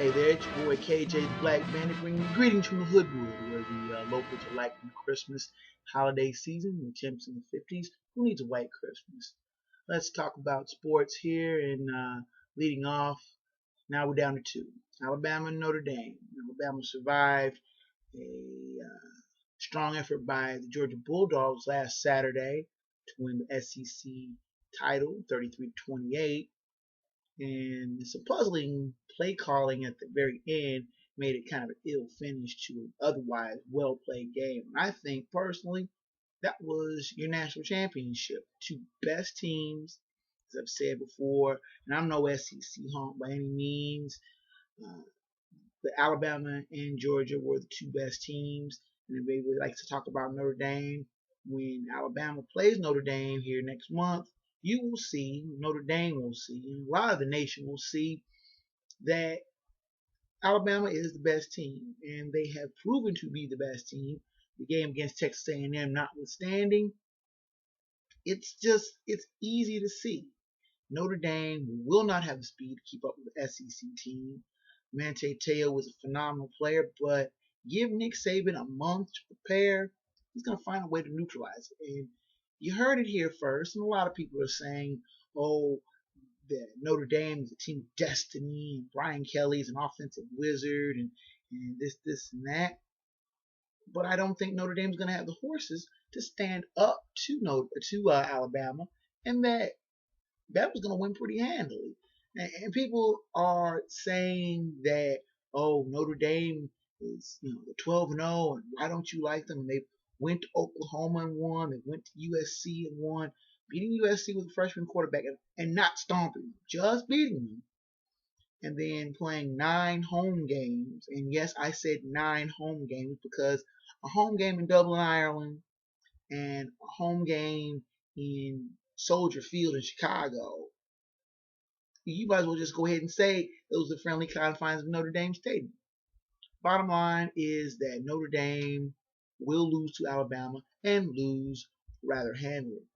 Hey there, it's your boy KJ the Black Bandit bringing you greetings from the Hoodwood, where the locals are liking the Christmas holiday season, the temps in the 50s. Who needs a white Christmas? Let's talk about sports here, and leading off, now we're down to two. Alabama and Notre Dame. Alabama survived a strong effort by the Georgia Bulldogs last Saturday to win the SEC title, 33-28. And some puzzling play calling at the very end made it kind of an ill finish to an otherwise well played game. And I think personally that was your national championship. Two best teams, as I've said before, and I'm no SEC honk by any means. Uh, but Alabama and Georgia were the two best teams, and everybody likes to talk about Notre Dame. When Alabama plays Notre Dame here next month, you will see, Notre Dame will see, and a lot of the nation will see that Alabama is the best team, and they have proven to be the best team. The game against Texas A&M notwithstanding, it's easy to see. Notre Dame will not have the speed to keep up with the SEC team. Manti Te'o was a phenomenal player, but give Nick Saban a month to prepare, he's going to find a way to neutralize it. And you heard it here first, and a lot of people are saying, oh, that Notre Dame is a team of destiny, and Brian Kelly's an offensive wizard, and this, and that. But I don't think Notre Dame's going to have the horses to stand up to Alabama, and that was going to win pretty handily. And people are saying that, oh, Notre Dame is, the 12-0, and why don't you like them? And they went to Oklahoma and won. They went to USC and won, beating USC with a freshman quarterback and not stomping them, just beating them. And then playing 9 home games. And yes, I said 9 home games because a home game in Dublin, Ireland, and a home game in Soldier Field in Chicago, you might as well just go ahead and say those are friendly confines of Notre Dame Stadium. Bottom line is that Notre Dame will lose to Alabama and lose rather handily.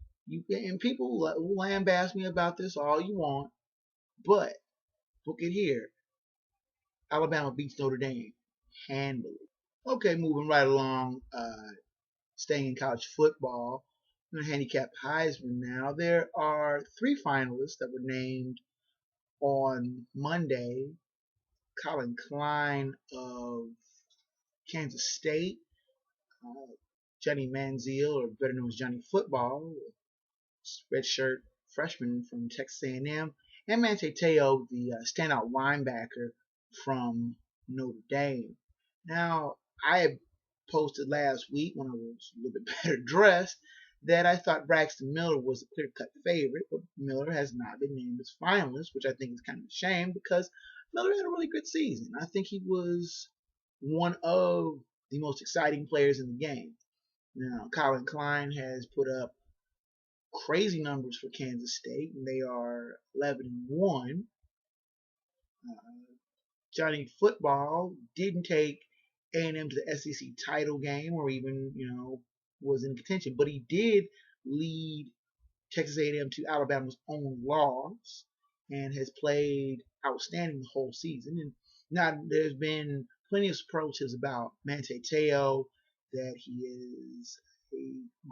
And people will lambaste me about this all you want, but look at here. Alabama beats Notre Dame handily. Okay, moving right along, staying in college football. I'm going to handicap Heisman now. There are 3 finalists that were named on Monday. Colin Klein of Kansas State, Johnny Manziel, or better known as Johnny Football, redshirt freshman from Texas A&M, and Manti Te'o, the standout linebacker from Notre Dame. Now, I posted last week when I was a little bit better dressed that I thought Braxton Miller was a clear-cut favorite, but Miller has not been named as finalist, which I think is kind of a shame because Miller had a really good season. I think he was one of the most exciting players in the game. Now, Colin Klein has put up crazy numbers for Kansas State, and they are 11-1. Johnny Football didn't take A&M to the SEC title game or even, was in contention, but he did lead Texas A&M to Alabama's own loss and has played outstanding the whole season. And now there's been plenty of superlatives about Manti Te'o, that he is a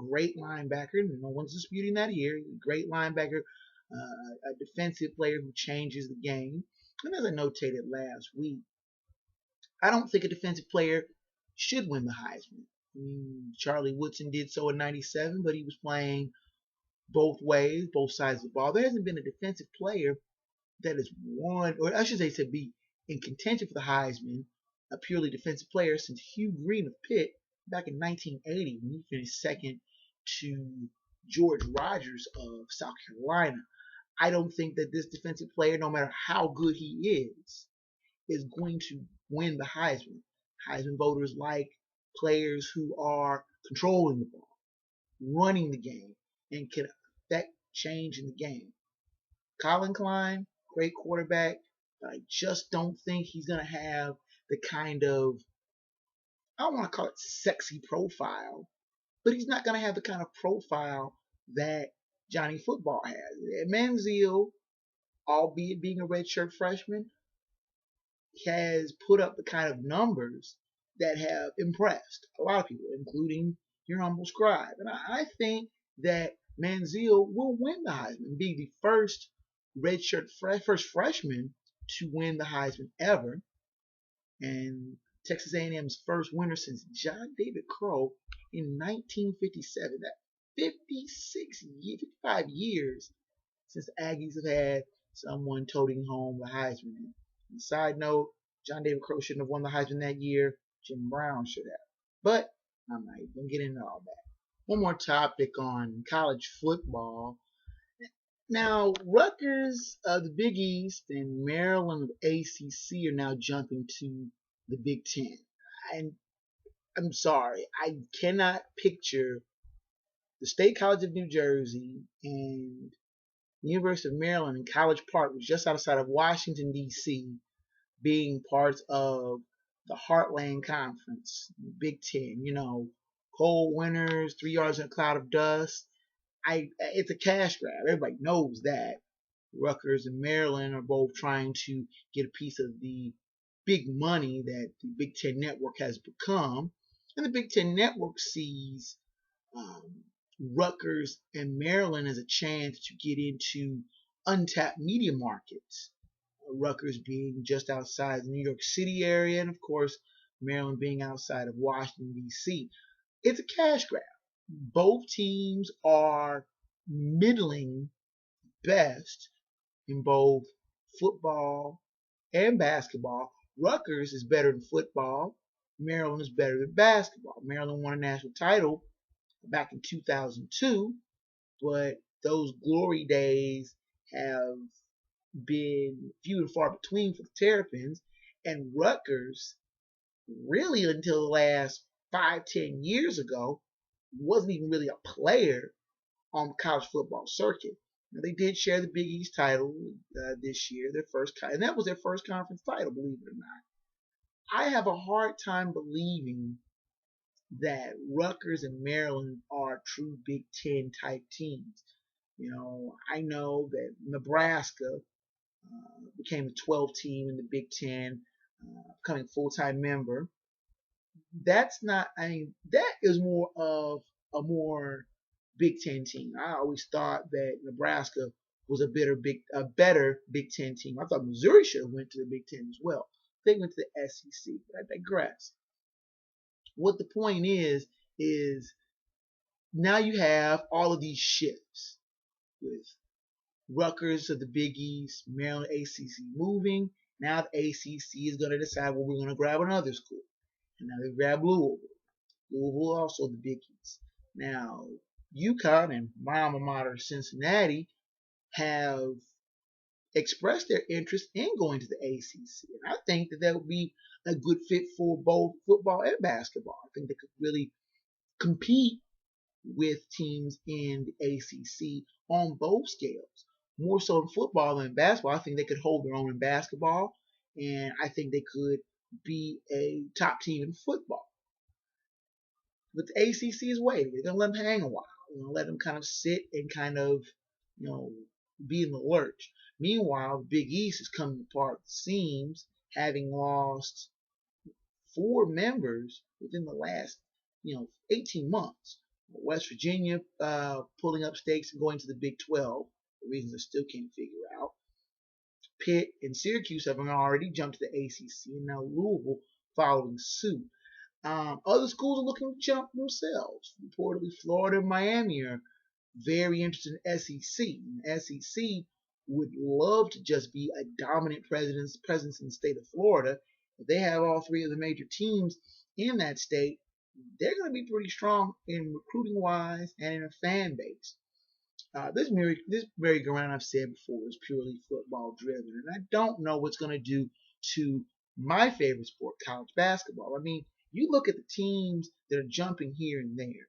great linebacker. No one's disputing that here. He's a great linebacker, a defensive player who changes the game. And as I notated last week, I don't think a defensive player should win the Heisman. I mean, Charlie Woodson did so in '97, but he was playing both ways, both sides of the ball. There hasn't been a defensive player that has won, or I should say to be in contention for the Heisman, a purely defensive player, since Hugh Green of Pitt back in 1980 when he finished second to George Rogers of South Carolina. I don't think that this defensive player, no matter how good he is going to win the Heisman. Heisman voters like players who are controlling the ball, running the game, and can affect change in the game. Colin Klein, great quarterback, but I just don't think he's going to have the kind of, I don't want to call it sexy profile, but he's not going to have the kind of profile that Johnny Football has. Manziel, albeit being a redshirt freshman, has put up the kind of numbers that have impressed a lot of people, including your humble scribe. And I think that Manziel will win the Heisman, be the first first freshman to win the Heisman ever, and Texas A&M's first winner since John David Crow in 1957. That 55 years since the Aggies have had someone toting home the Heisman. And side note, John David Crow shouldn't have won the Heisman that year. Jim Brown should have. But I'm not even going to get into all that. One more topic on college football. Now, Rutgers of the Big East and Maryland of ACC are now jumping to the Big Ten. And I'm sorry, I cannot picture the State College of New Jersey and the University of Maryland in College Park, which is just outside of Washington, D.C., being parts of the Heartland Conference, Big Ten. Cold winters, 3 yards in a cloud of dust. It's a cash grab. Everybody knows that. Rutgers and Maryland are both trying to get a piece of the big money that the Big Ten Network has become. And the Big Ten Network sees Rutgers and Maryland as a chance to get into untapped media markets. Rutgers being just outside the New York City area, and of course, Maryland being outside of Washington, D.C. It's a cash grab. Both teams are middling best in both football and basketball. Rutgers is better than football. Maryland is better than basketball. Maryland won a national title back in 2002, but those glory days have been few and far between for the Terrapins, and Rutgers, really until the last 5-10 years ago, wasn't even really a player on the college football circuit. Now, they did share the Big East title this year, and that was their first conference title, believe it or not. I have a hard time believing that Rutgers and Maryland are true Big Ten type teams. I know that Nebraska became the 12th team in the Big Ten, becoming a full-time member. That is more of a more Big Ten team. I always thought that Nebraska was a better Big Ten team. I thought Missouri should have went to the Big Ten as well. They went to the SEC, but I digress. What the point is now you have all of these shifts with Rutgers of the Big East, Maryland ACC moving. Now the ACC is going to decide, well, we're going to grab another school. And now they grab Louisville. Louisville also the Big East. Now, UConn and my alma mater, Cincinnati, have expressed their interest in going to the ACC. And I think that would be a good fit for both football and basketball. I think they could really compete with teams in the ACC on both scales. More so in football than in basketball. I think they could hold their own in basketball, and I think they could be a top team in football. But the ACC is waiting. They're going to let them hang a while. They're going to let them kind of sit and kind of, be in the lurch. Meanwhile, the Big East is coming apart at the seams, having lost 4 members within the last, 18 months. West Virginia pulling up stakes and going to the Big 12, for reasons I still can't figure out. Pitt and Syracuse have already jumped to the ACC, and now Louisville following suit. Other schools are looking to jump themselves. Reportedly, Florida and Miami are very interested in SEC. And SEC would love to just be a dominant presence in the state of Florida. If they have all 3 of the major teams in that state, they're going to be pretty strong in recruiting wise and in a fan base. This merry-go-round, I've said before, is purely football driven, and I don't know what's going to do to my favorite sport, college basketball. I mean, you look at the teams that are jumping here and there.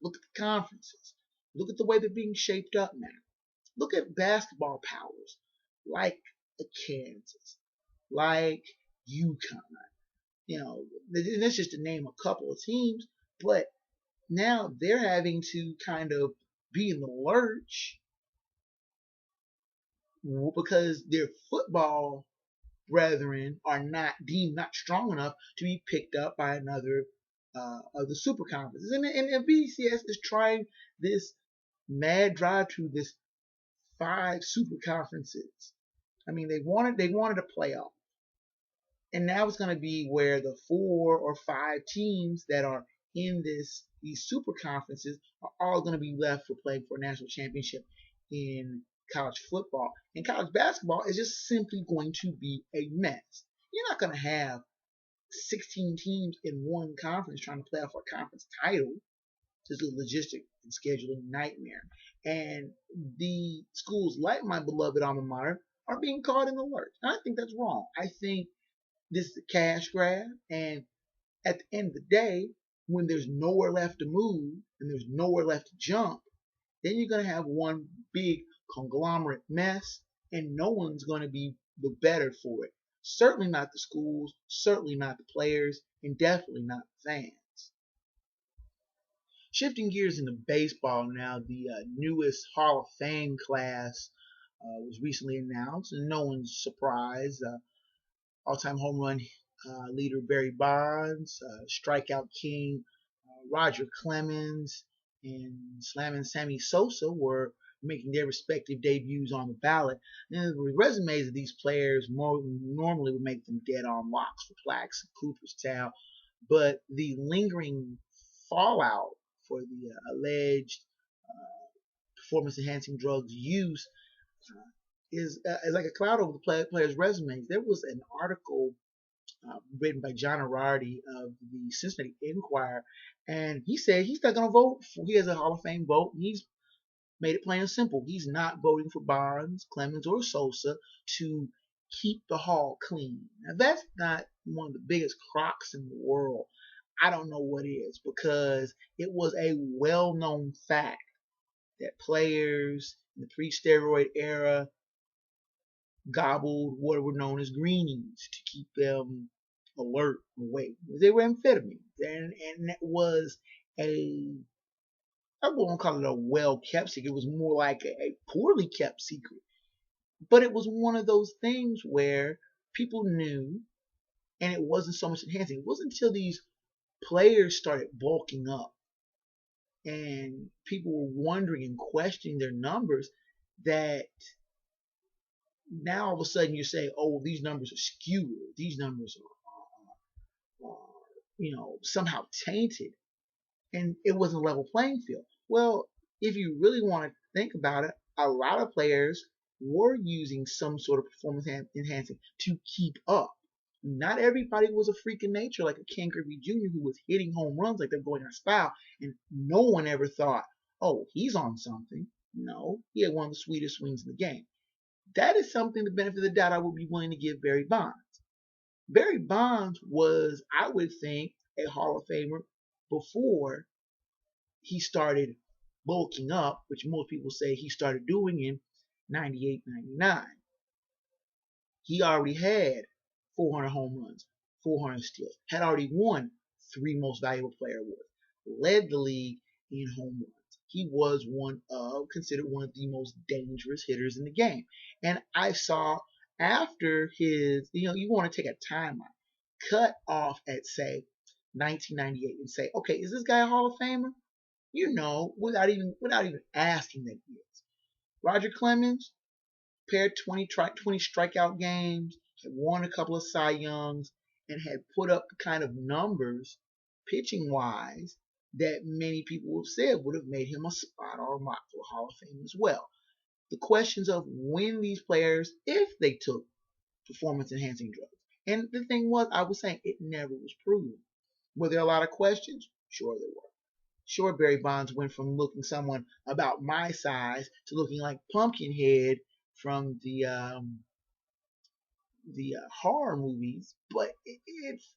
Look at the conferences. Look at the way they're being shaped up now. Look at basketball powers like Kansas, like UConn. That's just to name a couple of teams, but now they're having to kind of be in the lurch because their football brethren are not deemed not strong enough to be picked up by another of the super conferences. And the BCS is trying this mad drive to this 5 super conferences. I mean, they wanted a playoff. And now it's going to be where the 4 or 5 teams that are in these super conferences are all going to be left for playing for a national championship in college football. And college basketball is just simply going to be a mess. You're not going to have 16 teams in one conference trying to play off a conference title. It's a logistic and scheduling nightmare. And the schools like my beloved alma mater are being caught in the lurch. And I think that's wrong. I think this is a cash grab, and at the end of the day, when there's nowhere left to move and there's nowhere left to jump, then you're going to have one big conglomerate mess, and no one's going to be the better for it. Certainly not the schools, certainly not the players, and definitely not the fans. Shifting gears into baseball now, the newest Hall of Fame class was recently announced, and no one's surprised. All-time home run leader Barry Bonds, strikeout king Roger Clemens, and slamming Sammy Sosa were making their respective debuts on the ballot. And the resumes of these players normally would make them dead on locks for plaques and Cooper's towel, but the lingering fallout for the alleged performance-enhancing drugs use is like a cloud over the players' resumes. There was an article written by John Arardi of the Cincinnati Enquirer, and he said he's not going to vote. He has a Hall of Fame vote. He's made it plain and simple. He's not voting for Bonds, Clemens, or Sosa to keep the Hall clean. Now, that's not one of the biggest crocs in the world. I don't know what is, because it was a well-known fact that players in the pre-steroid era gobbled what were known as greenies to keep them alert and awake. They were amphetamines, and that was I won't call it a well-kept secret. It was more like a poorly kept secret. But it was one of those things where people knew, and it wasn't so much enhancing. It wasn't until these players started bulking up and people were wondering and questioning their numbers that now all of a sudden you say, oh, these numbers are skewed. These numbers are somehow tainted. And it wasn't a level playing field. Well, if you really want to think about it, a lot of players were using some sort of performance enhancing to keep up. Not everybody was a freak in nature like a Ken Griffey Jr. who was hitting home runs like they're going out of style, and no one ever thought, oh, he's on something. No, he had one of the sweetest swings in the game. That is something, the benefit of the doubt, I would be willing to give Barry Bonds. Barry Bonds was, I would think, a Hall of Famer before he started bulking up, which most people say he started doing in 98, 99. He already had 400 home runs, 400 steals, had already won 3 most valuable player awards, led the league in home runs. He was considered one of the most dangerous hitters in the game. And I saw after his, you want to take a timeline, cut off at, say, 1998 and say, okay, is this guy a Hall of Famer? Without even asking that he is. Roger Clemens paired 20 strikeout games, had won a couple of Cy Youngs, and had put up the kind of numbers, pitching-wise, that many people have said would have made him a spot or a mock for the Hall of Fame as well. The questions of when these players, if they took performance-enhancing drugs. And the thing was, I was saying, it never was proven. Were there a lot of questions? Sure there were. Sure, Barry Bonds went from looking someone about my size to looking like Pumpkinhead from the horror movies, but it's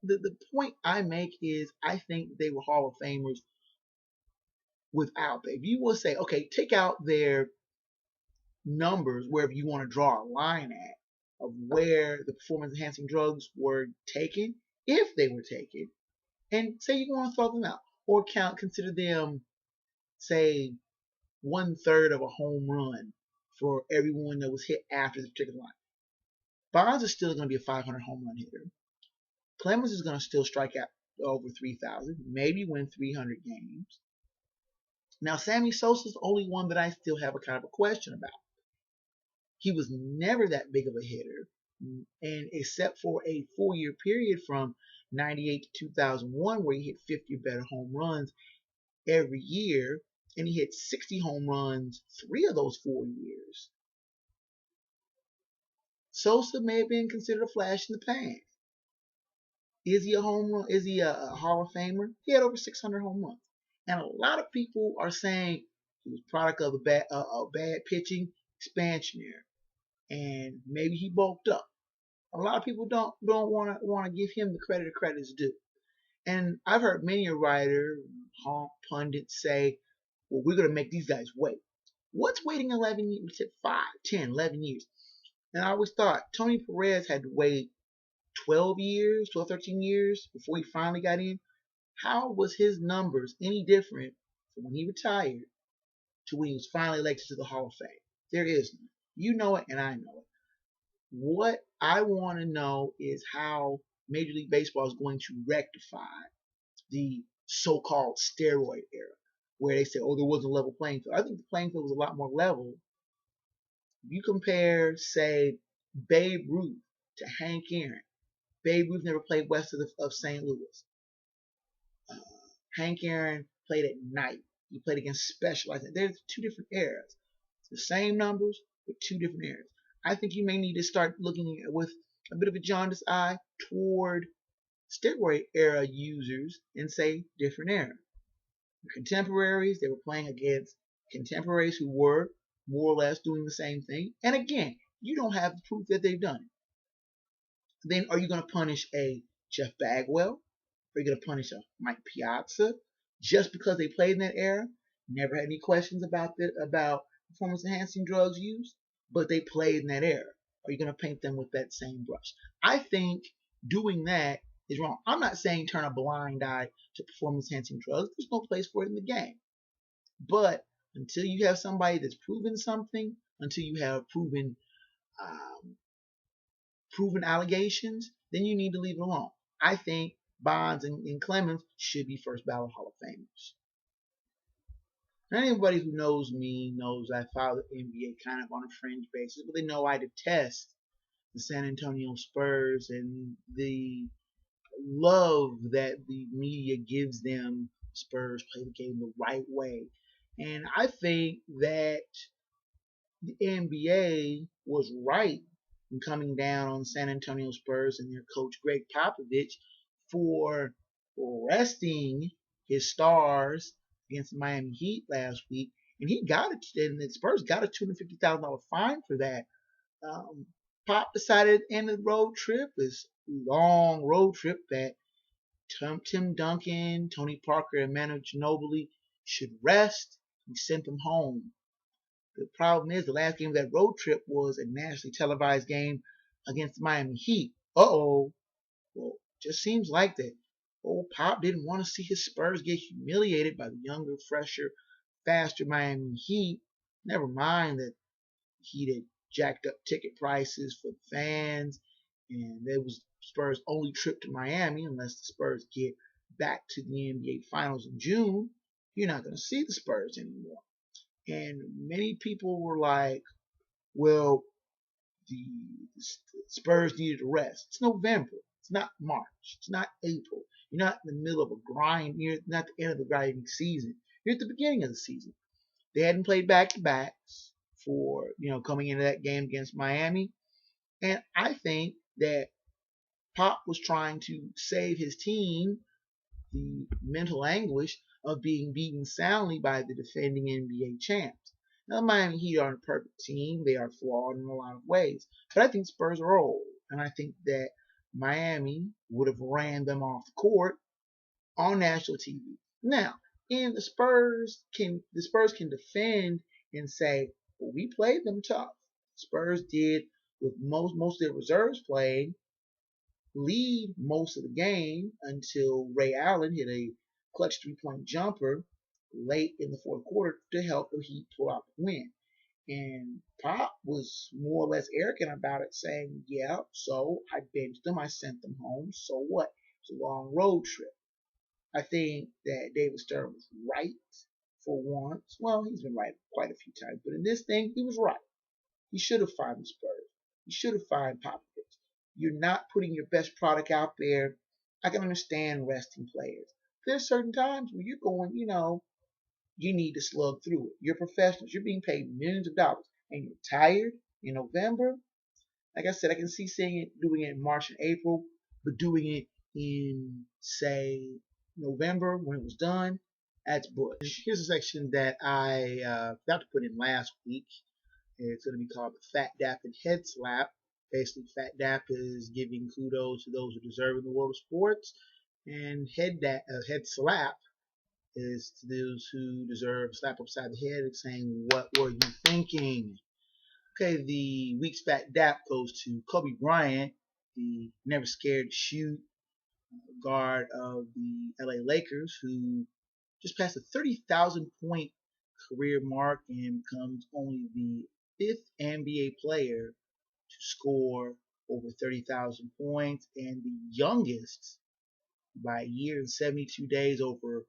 the point I make is I think they were Hall of Famers without. If you will say, okay, take out their numbers wherever you want to draw a line at of where the performance enhancing drugs were taken, if they were taken, and say you want to throw them out or consider them, say, 1/3 of a home run for everyone that was hit after the particular line. Bonds is still going to be a 500 home run hitter. Clemens is going to still strike out over 3,000, maybe win 300 games. Now, Sammy Sosa's the only one that I still have a kind of a question about. He was never that big of a hitter, and except for a 4-year period from 98 to 2001 where he hit 50 or better home runs every year, and he hit 60 home runs 3 of those 4 years. Sosa may have been considered a flash in the pan. Is he a home run? Is he a Hall of Famer? He had over 600 home runs, and a lot of people are saying he was product of a bad pitching expansion era, and maybe he bulked up. A lot of people don't want to give him the credit is due. And I've heard many a writer, pundits say, well, we're going to make these guys wait. What's waiting 11 years? 5, 10, 11 years. And I always thought Tony Perez had to wait 12 years, 12, 13 years before he finally got in. How was his numbers any different from when he retired to when he was finally elected to the Hall of Fame? There is none. You know it and I know it. What I want to know is how Major League Baseball is going to rectify the so-called steroid era, where they say, oh, there wasn't a level playing field. I think the playing field was a lot more level. If you compare, say, Babe Ruth to Hank Aaron, Babe Ruth never played west of St. Louis. Hank Aaron played at night. He played against specialized. There's 2 different eras. It's the same numbers, but 2 different eras. I think you may need to start looking with a bit of a jaundiced eye toward steroid era users and say different era. The contemporaries, they were playing against contemporaries who were more or less doing the same thing. And again, you don't have the proof that they've done it. Then are you going to punish a Jeff Bagwell? Are you going to punish a Mike Piazza just because they played in that era? Never had any questions about performance enhancing drugs use, but they played in that era. Are you going to paint them with that same brush? I think doing that is wrong. I'm not saying turn a blind eye to performance enhancing drugs. There's no place for it in the game. But until you have somebody that's proven something, until you have proven allegations, then you need to leave it alone. I think Bonds and Clemens should be first ballot Hall of Famers. Now, anybody who knows me knows I follow the NBA kind of on a fringe basis, but they know I detest the San Antonio Spurs and the love that the media gives them. Spurs play the game the right way. And I think that the NBA was right in coming down on San Antonio Spurs and their coach Greg Popovich for resting his stars against the Miami Heat last week, and he got it. And the Spurs got a $250,000 fine for that. Pop decided to end the road trip, this long road trip that Tim Duncan, Tony Parker, and Manu Ginobili should rest. He sent them home. The problem is the last game of that road trip was a nationally televised game against the Miami Heat. Well, just seems like that old Pop didn't want to see his Spurs get humiliated by the younger, fresher, faster Miami Heat. Never mind that Heat had jacked up ticket prices for fans, and there was Spurs' only trip to Miami unless the Spurs get back to the NBA Finals in June. You're not going to see the Spurs anymore. And many people were like, well, the Spurs needed a rest. It's November. It's not March. It's not April. You're not in the middle of a grind. You're not at the end of the grinding season. You're at the beginning of the season. They hadn't played back-to-backs for, coming into that game against Miami. And I think that Pop was trying to save his team the mental anguish of being beaten soundly by the defending NBA champs. Now, the Miami Heat aren't a perfect team. They are flawed in a lot of ways. But I think Spurs are old. And I think that Miami would have ran them off the court on national TV. Now, the Spurs can defend and say, well, we played them tough. Spurs did with most of their reserves playing, lead most of the game until Ray Allen hit a clutch 3-point jumper late in the fourth quarter to help the Heat pull out the win. And Pop was more or less arrogant about it, saying, yeah, so I benched them, I sent them home, so what? It's a long road trip. I think that David Stern was right for once. Well, he's been right quite a few times, but in this thing, he was right. He should have fired the Spurs. He should have fired Popovich. You're not putting your best product out there. I can understand resting players. There's certain times where you're going, you need to slug through it. You're professionals. You're being paid millions of dollars, and you're tired in November. Like I said, I can see doing it in March and April, but doing it in, say, November when it was done, that's Bush. Here's a section that I forgot to put in last week. It's going to be called the Fat Dap and Head Slap. Basically, Fat Dap is giving kudos to those who deserve in the world of sports, and Head Slap is to those who deserve a slap upside the head and saying, what were you thinking? Okay, the week's Fat Dap goes to Kobe Bryant, the never scared to shoot guard of the LA Lakers, who just passed the 30,000 point career mark and becomes only the 5th NBA player to score over 30,000 points and the youngest by a year and 72 days over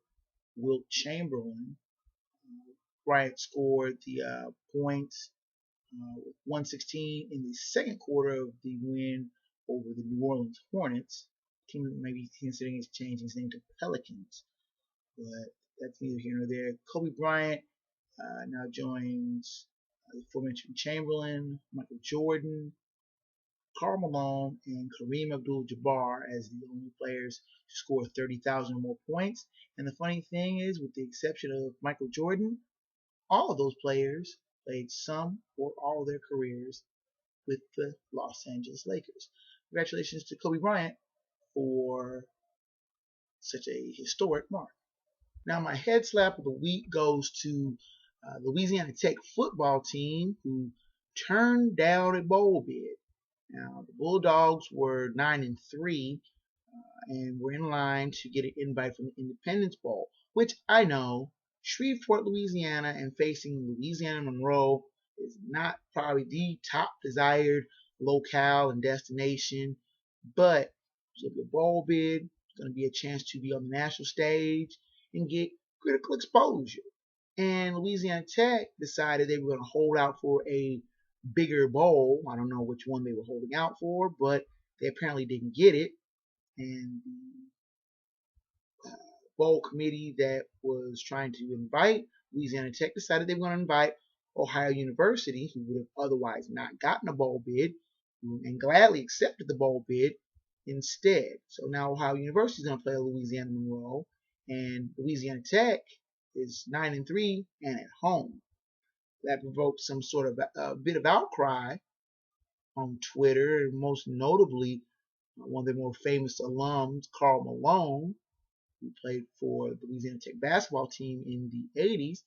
Wilt Chamberlain. Bryant scored the points with 116 in the second quarter of the win over the New Orleans Hornets. Team maybe considering changing his name to Pelicans, but that's neither here nor there. Kobe Bryant now joins the aforementioned Chamberlain, Michael Jordan, Karl Malone, and Kareem Abdul-Jabbar as the only players to score 30,000 or more points. And the funny thing is, with the exception of Michael Jordan, all of those players played some or all of their careers with the Los Angeles Lakers. Congratulations to Kobe Bryant for such a historic mark. Now, my head slap of the week goes to Louisiana Tech football team, who turned down a bowl bid. Now, the Bulldogs were 9-3 and were in line to get an invite from the Independence Bowl, which I know Shreveport, Louisiana, and facing Louisiana Monroe is not probably the top desired locale and destination, but so the bowl bid is going to be a chance to be on the national stage and get critical exposure. And Louisiana Tech decided they were going to hold out for a bigger bowl. I don't know which one they were holding out for, but they apparently didn't get it. And the bowl committee that was trying to invite Louisiana Tech decided they were going to invite Ohio University, who would have otherwise not gotten a bowl bid, and gladly accepted the bowl bid instead. So now Ohio University is going to play Louisiana Monroe, and Louisiana Tech is 9-3 and at home. That provoked some sort of a bit of outcry on Twitter, and most notably one of their more famous alums, Karl Malone, who played for the Louisiana Tech basketball team in the 80s,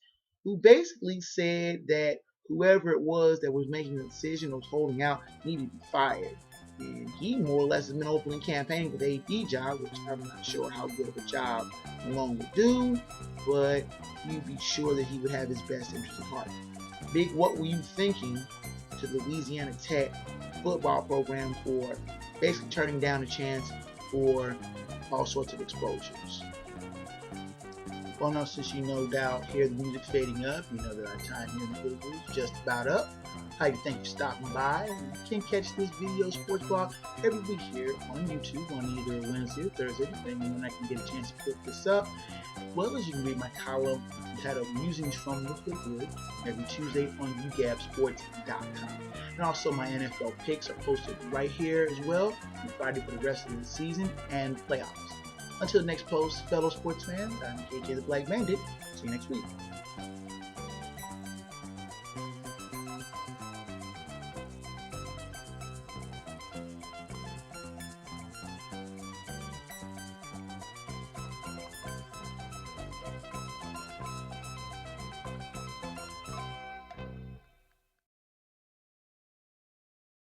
who basically said that whoever it was that was making the decision or was holding out needed to be fired. And he more or less has been openly campaigning for the AD job, which I'm not sure how good of a job Malone would do, but you'd be sure that he would have his best interest at heart. Big what were you thinking to the Louisiana Tech football program for basically turning down a chance for all sorts of exposures? Well, now, since you no doubt hear the music fading up, you know that our time here in the Hoodwood is just about up. I'd like to thank you for stopping by. You can catch this video sports blog every week here on YouTube on either Wednesday or Thursday, depending on when I can get a chance to put this up. As well as you can read my column entitled Musings from the Hoodwood every Tuesday on UGABsports.com. And also my NFL picks are posted right here as well on Friday for the rest of the season and playoffs. Until the next post, fellow sports fans, I'm KJ the Black Bandit. See you next week.